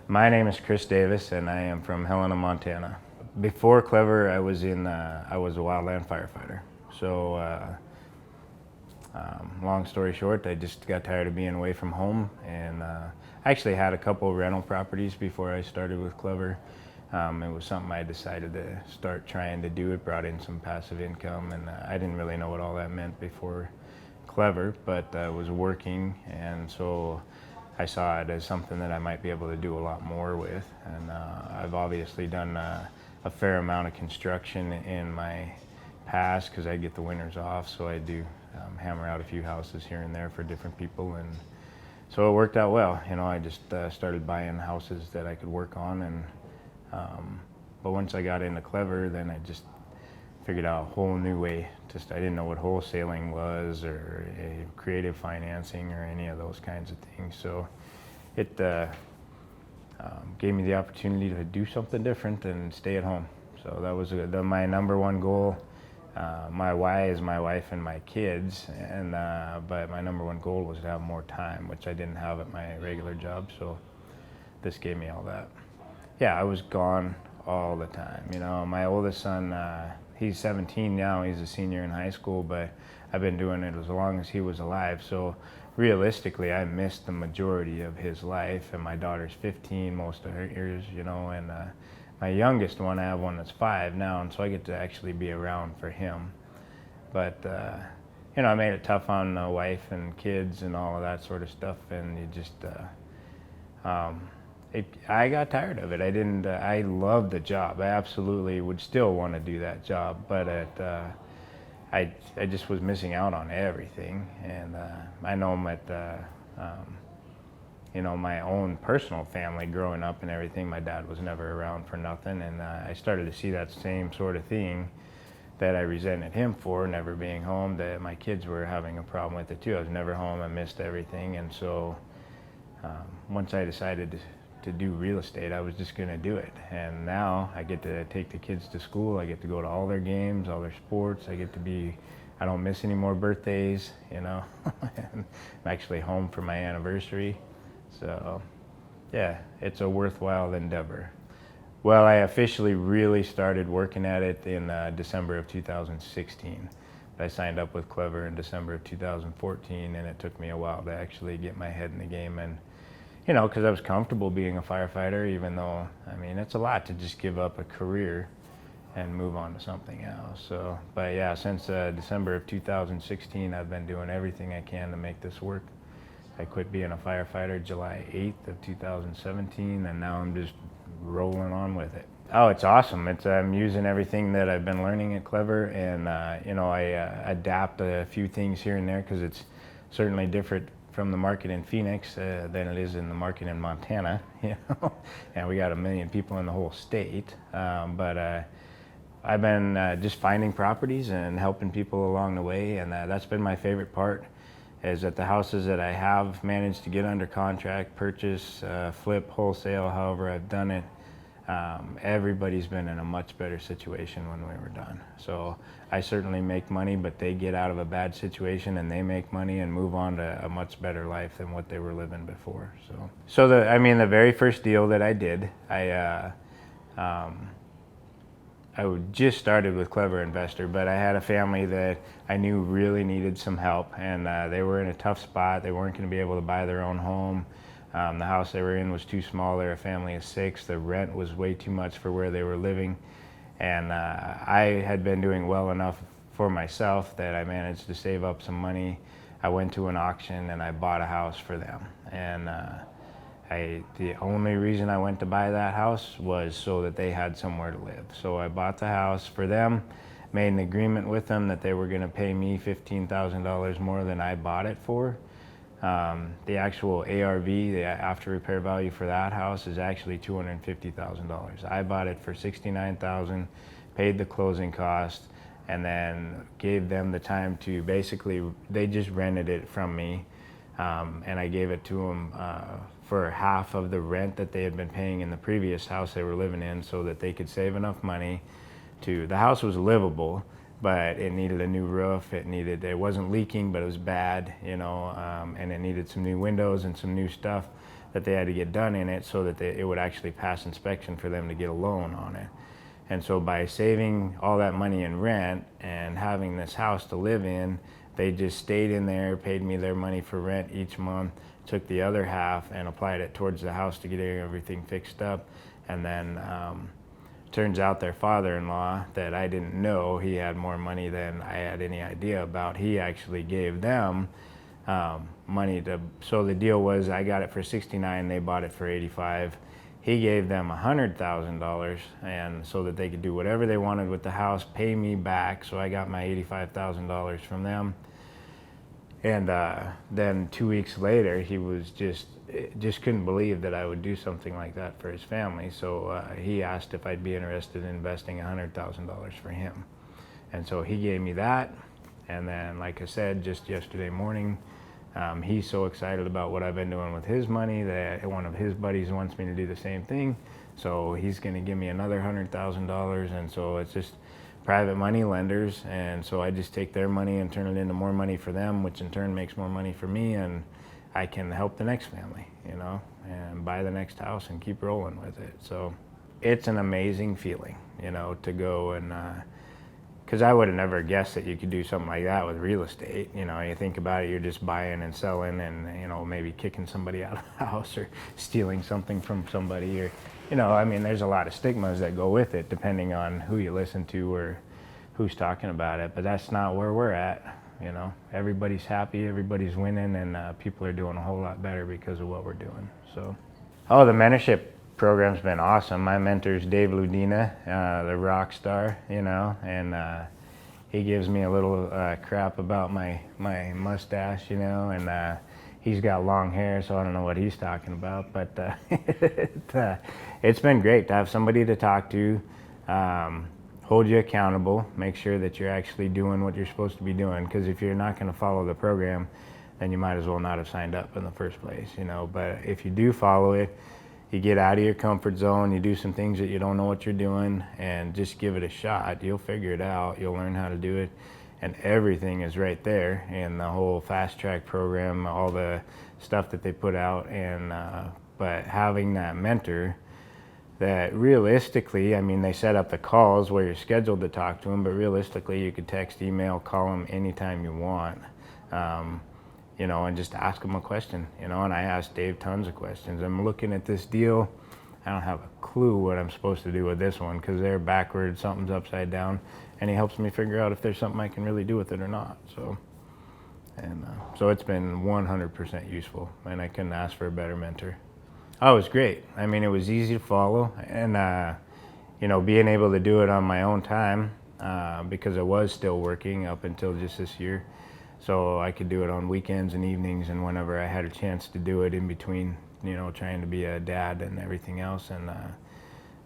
My name is Chris Davis, and I am from Helena, Montana. Before Clever, I was a wildland firefighter. So, long story short, I just got tired of being away from home, and I actually had a couple of rental properties before I started with Clever. It was something I decided to start trying to do. It brought in some passive income, and I didn't really know what all that meant before Clever, but I was working, and so I saw it as something that I might be able to do a lot more with. And I've obviously done a fair amount of construction in my past because I get the winters off, so I do hammer out a few houses here and there for different people, and so it worked out well. You know, I just started buying houses that I could work on, and but once I got into Clever, then I just figured out a whole new way. I didn't know what wholesaling was, or creative financing, or any of those kinds of things. So it gave me the opportunity to do something different and stay at home. So that was my number one goal. My why is my wife and my kids, and but my number one goal was to have more time, which I didn't have at my regular job. So this gave me all that. Yeah, I was gone all the time. You know, my oldest son, he's 17 now, he's a senior in high school, but I've been doing it as long as he was alive. So realistically, I missed the majority of his life, and my daughter's 15 most of her years, you know, and my youngest one, I have one that's 5 now, and so I get to actually be around for him. But, you know, I made it tough on the wife and kids and all of that sort of stuff, and you just, I got tired of it. I loved the job. I absolutely would still want to do that job, but I just was missing out on everything. And I know you know, my own personal family growing up and everything, my dad was never around for nothing. And I started to see that same sort of thing that I resented him for, never being home, that my kids were having a problem with it too. I was never home, I missed everything. And so once I decided to do real estate, I was just going to do it. And now I get to take the kids to school. I get to go to all their games, all their sports. I don't miss any more birthdays, you know. I'm actually home for my anniversary. So yeah, it's a worthwhile endeavor. Well, I officially really started working at it in December of 2016. I signed up with Clever in December of 2014, and it took me a while to actually get my head in the game. And you know, because I was comfortable being a firefighter, even though, I mean, it's a lot to just give up a career and move on to something else. So, but yeah, since December of 2016, I've been doing everything I can to make this work. I quit being a firefighter July 8th of 2017, and now I'm just rolling on with it. Oh, it's awesome. I'm using everything that I've been learning at Clever, and you know, I adapt a few things here and there because it's certainly different from the market in Phoenix than it is in the market in Montana, you know, and we got 1 million people in the whole state. But I've been just finding properties and helping people along the way, and that's been my favorite part, is that the houses that I have managed to get under contract, purchase, flip, wholesale, however I've done it, everybody's been in a much better situation when we were done. So I certainly make money, but they get out of a bad situation and they make money and move on to a much better life than what they were living before. So the very first deal that I did, I just started with Clever Investor, but I had a family that I knew really needed some help, and they were in a tough spot. They weren't going to be able to buy their own home. The house they were in was too small. They're a family of 6. The rent was way too much for where they were living. And I had been doing well enough for myself that I managed to save up some money. I went to an auction and I bought a house for them. And the only reason I went to buy that house was so that they had somewhere to live. So I bought the house for them, made an agreement with them that they were going to pay me $15,000 more than I bought it for. The actual ARV, the after repair value for that house, is actually $250,000. I bought it for $69,000, paid the closing cost, and then gave them the time to basically, they just rented it from me, and I gave it to them for half of the rent that they had been paying in the previous house they were living in, so that they could save enough money the house was livable, but it needed a new roof. It wasn't leaking, but it was bad, you know, and it needed some new windows and some new stuff. that they had to get done in it so that it would actually pass inspection for them to get a loan on it. And so by saving all that money in rent and having this house to live in, they just stayed in there, paid me their money for rent each month, took the other half and applied it towards the house to get everything fixed up. And then turns out their father-in-law, that I didn't know he had more money than I had any idea about, he actually gave them money to, so the deal was I got it for $69, they bought it for $85. He gave them $100,000, and so that they could do whatever they wanted with the house, pay me back. So I got my $85,000 from them. And then 2 weeks later, he was just couldn't believe that I would do something like that for his family. So he asked if I'd be interested in investing $100,000 for him. And so he gave me that. And then, like I said, just yesterday morning, he's so excited about what I've been doing with his money that one of his buddies wants me to do the same thing. So he's going to give me another $100,000. And so it's just private money lenders. And so I just take their money and turn it into more money for them, which in turn makes more money for me. And I can help the next family, you know, and buy the next house and keep rolling with it. So it's an amazing feeling, you know, to go and, because I would have never guessed that you could do something like that with real estate. You know, you think about it, you're just buying and selling and, you know, maybe kicking somebody out of the house or stealing something from somebody, or, you know, I mean, there's a lot of stigmas that go with it depending on who you listen to or who's talking about it, but that's not where we're at. You know, everybody's happy, everybody's winning, and people are doing a whole lot better because of what we're doing. So, oh, the mentorship program's been awesome. My mentor's Dave Ludina, the rock star, you know, and he gives me a little crap about my mustache, you know, and he's got long hair, so I don't know what he's talking about, but it's been great to have somebody to talk to, hold you accountable, make sure that you're actually doing what you're supposed to be doing, because if you're not going to follow the program, then you might as well not have signed up in the first place, you know. But if you do follow it, you get out of your comfort zone, you do some things that you don't know what you're doing, and just give it a shot. You'll figure it out, you'll learn how to do it, and everything is right there in the whole fast track program, all the stuff that they put out. And but having that mentor that realistically, I mean, they set up the calls where you're scheduled to talk to them, but realistically you could text, email, call them anytime you want. You know, and just ask them a question, you know, and I asked Dave tons of questions. I'm looking at this deal, I don't have a clue what I'm supposed to do with this one because they're backwards, something's upside down, and he helps me figure out if there's something I can really do with it or not. So, and so it's been 100% useful, and I couldn't ask for a better mentor. Oh, it was great. I mean, it was easy to follow, and you know, being able to do it on my own time because I was still working up until just this year. So I could do it on weekends and evenings and whenever I had a chance to do it in between, you know, trying to be a dad and everything else. And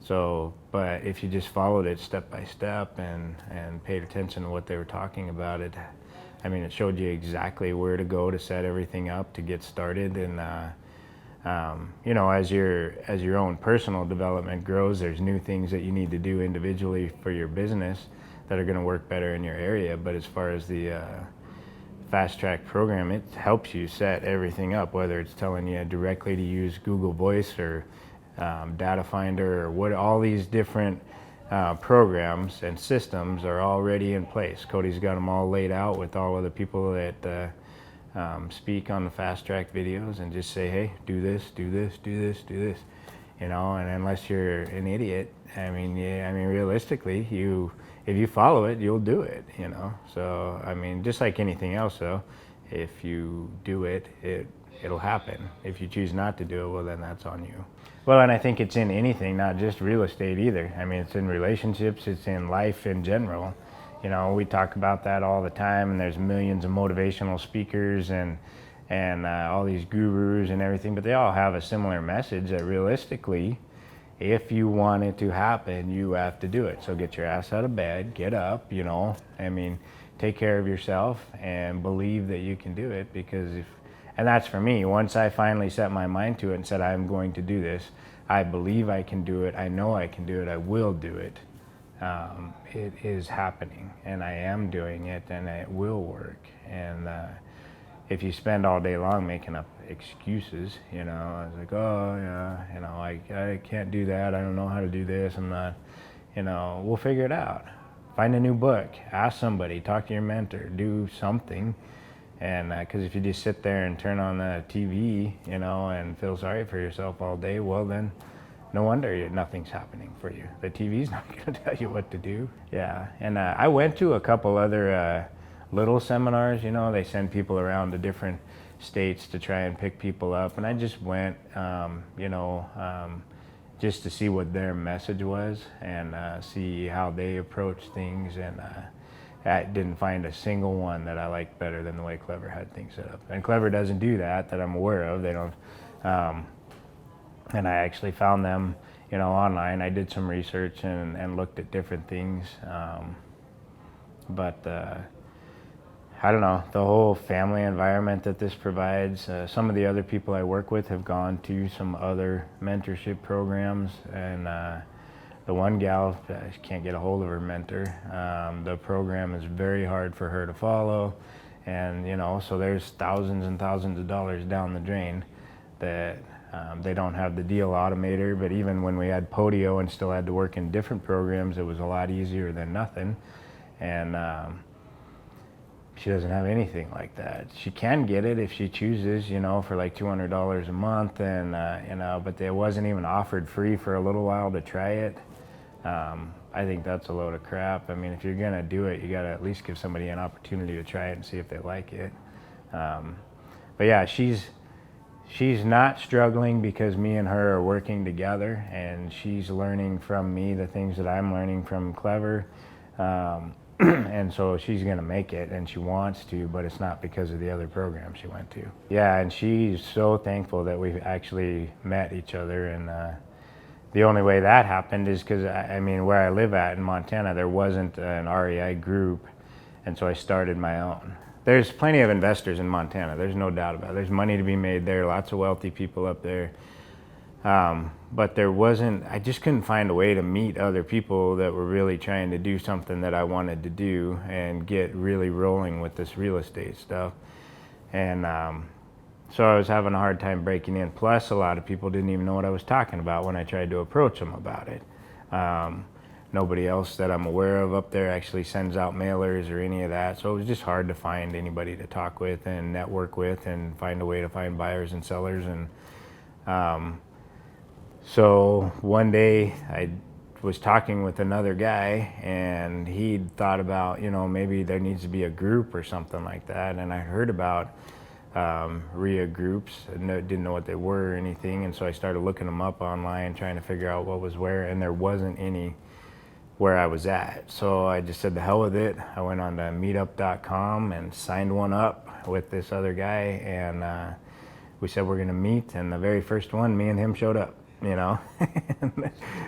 so, but if you just followed it step by step and paid attention to what they were talking about, it, I mean, it showed you exactly where to go to set everything up to get started. And you know, as your own personal development grows, there's new things that you need to do individually for your business that are going to work better in your area. But as far as the fast track program, it helps you set everything up, whether it's telling you directly to use Google Voice or Data Finder or what, all these different programs and systems are already in place. Cody's got them all laid out with all of the people that speak on the fast track videos, and just say, hey, do this, do this, do this, do this, you know. And unless you're an idiot, I mean, yeah, I mean, realistically, if you follow it, you'll do it, you know. So, I mean, just like anything else, though, if you do it, it'll happen. If you choose not to do it, well, then that's on you. Well, and I think it's in anything, not just real estate either. I mean, it's in relationships, it's in life in general. You know, we talk about that all the time, and there's millions of motivational speakers and all these gurus and everything, but they all have a similar message that realistically, if you want it to happen, you have to do it. So get your ass out of bed, get up, you know, I mean, take care of yourself and believe that you can do it. Because and that's for me, once I finally set my mind to it and said, I'm going to do this, I believe I can do it, I know I can do it, I will do it. It is happening, and I am doing it, and it will work. And if you spend all day long making up excuses, you know, I was like, oh yeah, you know, I can't do that. I don't know how to do this. I'm not, you know, we'll figure it out. Find a new book, ask somebody, talk to your mentor, do something. And because if you just sit there and turn on the TV, you know, and feel sorry for yourself all day, well then, no wonder nothing's happening for you. The TV's not going to tell you what to do. Yeah, and I went to a couple other little seminars. You know, they send people around to different states to try and pick people up, and I just went, you know, just to see what their message was and see how they approach things. And I didn't find a single one that I liked better than the way Clever had things set up. And Clever doesn't do that I'm aware of. They don't. And I actually found them, you know, online. I did some research and looked at different things. But I don't know, the whole family environment that this provides. Some of the other people I work with have gone to some other mentorship programs, and the one gal, I can't get a hold of her mentor. The program is very hard for her to follow, and you know, so there's thousands and thousands of dollars down the drain that they don't have the deal automator. But even when we had Podio and still had to work in different programs, it was a lot easier than nothing. And she doesn't have anything like that. She can get it if she chooses, you know, for like $200 a month, and you know, but it wasn't even offered free for a little while to try it. I think that's a load of crap. I mean, if you're gonna do it, you gotta at least give somebody an opportunity to try it and see if they like it. But yeah, she's not struggling because me and her are working together, and she's learning from me the things that I'm learning from Clever. And so she's gonna make it, and she wants to, but it's not because of the other program she went to. Yeah, and she's so thankful that we actually met each other. And the only way that happened is because, I mean, where I live at in Montana, there wasn't an REI group, and so I started my own. There's plenty of investors in Montana, there's no doubt about it. There's money to be made there, lots of wealthy people up there. But there wasn't, I just couldn't find a way to meet other people that were really trying to do something that I wanted to do and get really rolling with this real estate stuff. And so I was having a hard time breaking in. Plus, a lot of people didn't even know what I was talking about when I tried to approach them about it. Nobody else that I'm aware of up there actually sends out mailers or any of that. So it was just hard to find anybody to talk with and network with and find a way to find buyers and sellers. And so one day I was talking with another guy, and he'd thought about, you know, maybe there needs to be a group or something like that. And I heard about REIA groups and didn't know what they were or anything. And so I started looking them up online, trying to figure out what was where, and there wasn't any where I was at. So I just said, the hell with it. I went on to meetup.com and signed one up with this other guy, and we said we're gonna meet, and the very first one, me and him showed up, you know.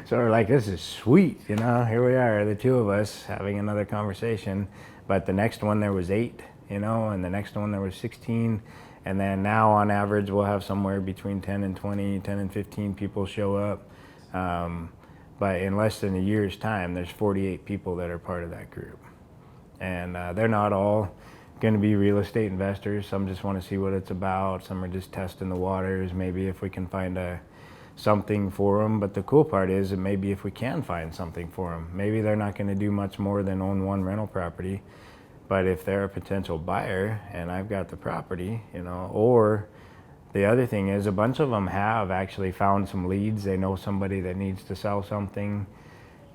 So we're like, this is sweet, you know, here we are, the two of us having another conversation. But the next one there was 8, you know, and the next one there was 16. And then now on average we'll have somewhere between 10 and 20, 10 and 15 people show up. But in less than a year's time, there's 48 people that are part of that group. And they're not all going to be real estate investors. Some just want to see what it's about. Some are just testing the waters, maybe if we can find something for them. But the cool part is that maybe if we can find something for them, maybe they're not going to do much more than own one rental property. But if they're a potential buyer and I've got the property, you know, or the other thing is a bunch of them have actually found some leads. They know somebody that needs to sell something,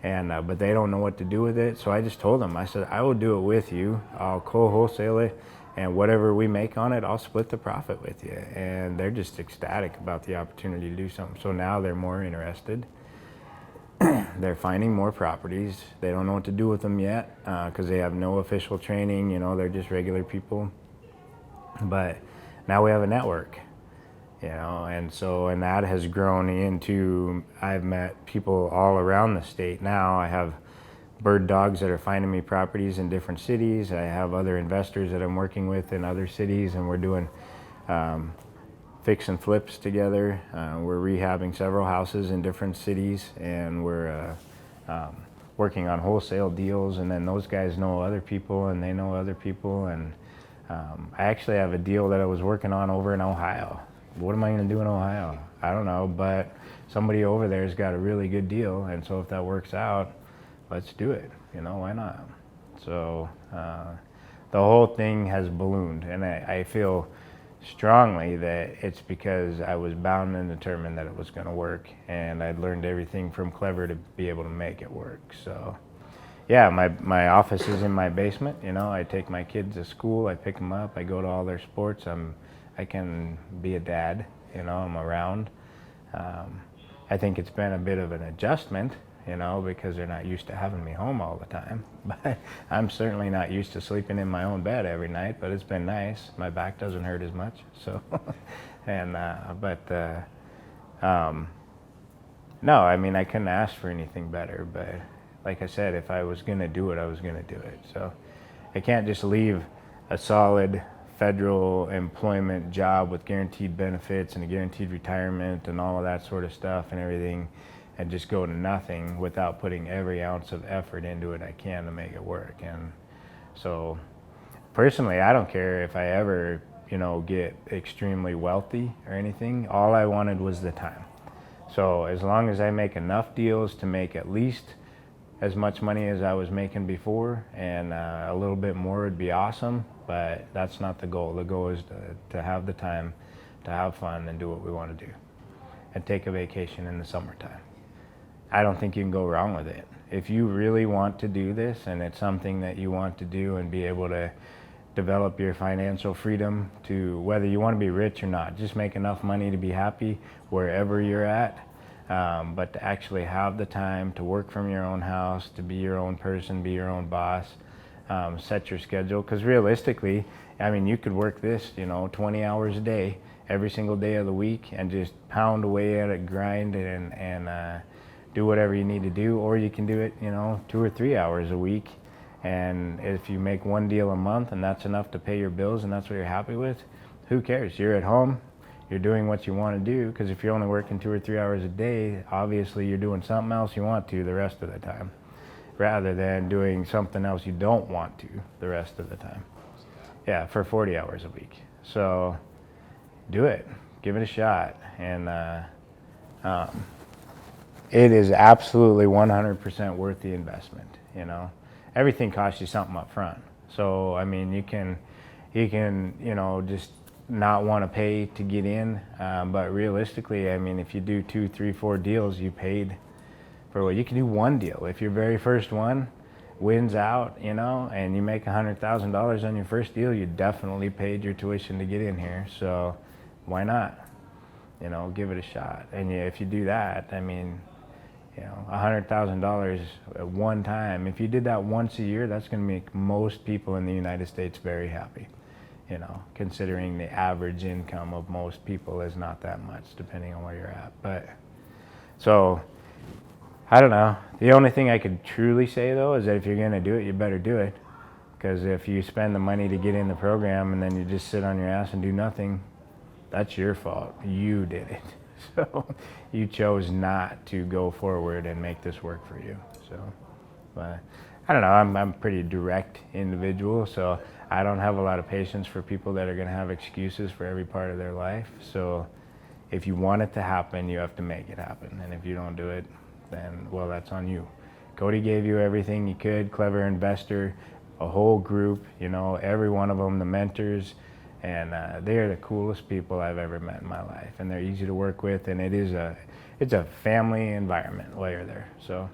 and but they don't know what to do with it. So I just told them, I said, I will do it with you. I'll co-wholesale it, and whatever we make on it, I'll split the profit with you. And they're just ecstatic about the opportunity to do something. So now they're more interested. They're finding more properties. They don't know what to do with them yet because they have no official training. You know, they're just regular people. But now we have a network, you know, and that has grown into, I've met people all around the state now. I have bird dogs that are finding me properties in different cities. I have other investors that I'm working with in other cities, and we're doing fix and flips together. We're rehabbing several houses in different cities, and we're working on wholesale deals, and then those guys know other people and they know other people, and I actually have a deal that I was working on over in Ohio. What am I going to do in Ohio? I don't know, but somebody over there's got a really good deal, and so if that works out, let's do it. Why not? So the whole thing has ballooned, and I feel strongly that it's because I was bound and determined that it was going to work, and I'd learned everything from clever to be able to make it work. So yeah, my office is in my basement. I take my kids to school, I pick them up, I go to all their sports. I can be a dad. I'm around. I think it's been a bit of an adjustment, because they're not used to having me home all the time. But I'm certainly not used to sleeping in my own bed every night. But it's been nice. My back doesn't hurt as much. So, and no, I mean, I couldn't ask for anything better. But like I said, if I was going to do it, I was going to do it. So I can't just leave a solid federal employment job with guaranteed benefits and a guaranteed retirement and all of that sort of stuff and everything, and just go to nothing without putting every ounce of effort into it I can to make it work. And so personally, I don't care if I ever, get extremely wealthy or anything. All I wanted was the time. So as long as I make enough deals to make at least as much money as I was making before, and a little bit more would be awesome, but that's not the goal. The goal is to have the time to have fun and do what we want to do and take a vacation in the summertime. I don't think you can go wrong with it. If you really want to do this and it's something that you want to do and be able to develop your financial freedom to, whether you want to be rich or not, just make enough money to be happy wherever you're at. But to actually have the time to work from your own house, to be your own person, be your own boss, set your schedule. Because realistically, I mean, you could work this, 20 hours a day, every single day of the week, and just pound away at it, grind and do whatever you need to do. Or you can do it, 2 or 3 hours a week. And if you make one deal a month and that's enough to pay your bills and that's what you're happy with, who cares? You're at home. You're doing what you want to do, because if you're only working 2 or 3 hours a day, obviously you're doing something else you want to the rest of the time, rather than doing something else you don't want to the rest of the time. Yeah, for 40 hours a week. So do it, give it a shot, and it is absolutely 100% worth the investment. Everything costs you something up front. So I mean, you can just not want to pay to get in, but realistically, I mean, if you do 2, 3, 4 deals, you paid for what you can do. One deal, if your very first one wins out, and you make $100,000 on your first deal, you definitely paid your tuition to get in here. So why not? Give it a shot. And if you do that, I mean, $100,000 at one time, if you did that once a year, that's going to make most people in the United States very happy. Considering the average income of most people is not that much, depending on where you're at. But so I don't know. The only thing I could truly say, though, is that if you're going to do it, you better do it. Because if you spend the money to get in the program and then you just sit on your ass and do nothing, that's your fault. You did it. So you chose not to go forward and make this work for you. So, but I don't know. I'm a pretty direct individual, so I don't have a lot of patience for people that are going to have excuses for every part of their life. So if you want it to happen, you have to make it happen. And if you don't do it, then, well, that's on you. Cody gave you everything he could, clever investor, a whole group, every one of them, the mentors, and they are the coolest people I've ever met in my life. And they're easy to work with, and it's a family environment while you're there. So